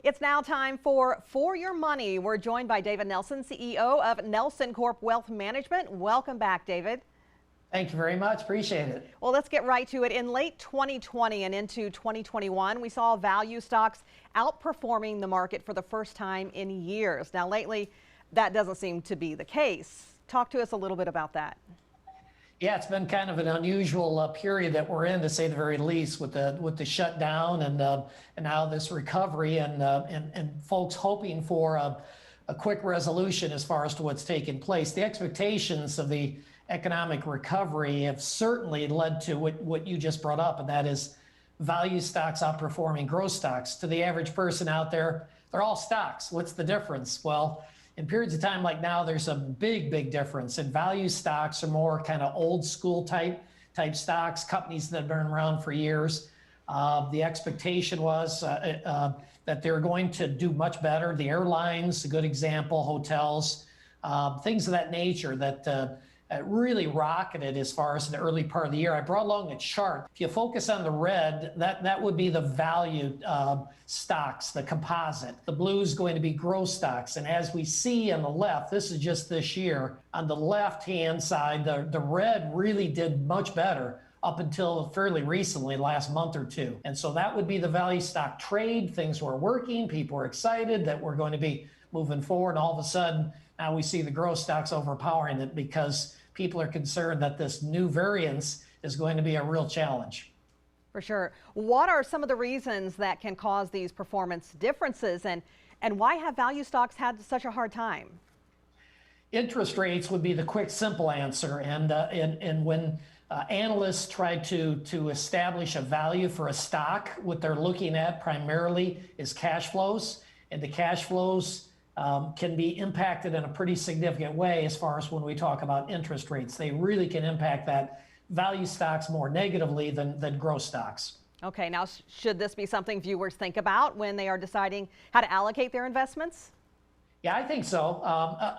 It's now time For Your Money. We're joined by David Nelson, CEO of Nelson Corp Wealth Management. Welcome back, David. Thank you very much. Appreciate it. Well, let's get right to it. In late 2020 and into 2021, we saw value stocks outperforming the market for the first time in years. Now, lately, that doesn't seem to be the case. Talk to us a little bit about that. Yeah, it's been kind of an unusual period that we're in, to say the very least, with the shutdown and now this recovery and folks hoping for a quick resolution as far as to what's taking place. The expectations of the economic recovery have certainly led to what you just brought up, and that is value stocks outperforming growth stocks. To the average person out there, they're all stocks. What's the difference? Well, in periods of time like now, there's a big difference. And value stocks are more kind of old school type stocks, companies that have been around for years. The expectation was that they're going to do much better. The airlines, a good example, hotels, things of that nature that really rocketed as far as the early part of the year. I brought along a chart. If you focus on the red, that would be the value stocks, the composite. The blue is going to be growth stocks. And as we see on the left, this is just this year, on the left-hand side, the red really did much better up until fairly recently, last month or two. And so that would be the value stock trade. Things were working. People were excited that we're going to be moving forward. And all of a sudden, now we see the growth stocks overpowering it because people are concerned that this new variance is going to be a real challenge. For sure. What are some of the reasons that can cause these performance differences, and why have value stocks had such a hard time? Interest rates would be the quick, simple answer. And when analysts try to establish a value for a stock, what they're looking at primarily is cash flows, and the cash flows can be impacted in a pretty significant way as far as when we talk about interest rates. They really can impact that value stocks more negatively than growth stocks. Okay, now should this be something viewers think about when they are deciding how to allocate their investments? Yeah, I think so.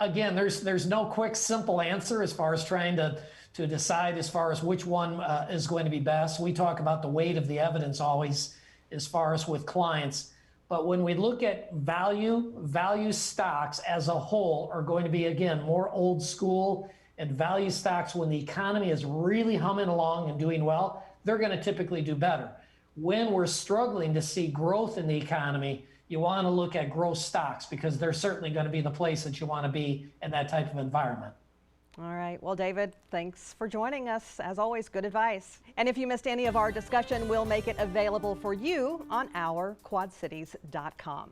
Again, there's no quick, simple answer as far as trying to decide as far as which one is going to be best. We talk about the weight of the evidence always as far as with clients. But when we look at value stocks as a whole are going to be, again, more old school, and value stocks, when the economy is really humming along and doing well, they're going to typically do better. When we're struggling to see growth in the economy, you want to look at growth stocks because they're certainly going to be the place that you want to be in that type of environment. All right. Well, David, thanks for joining us. As always, good advice. And if you missed any of our discussion, we'll make it available for you on our quadcities.com.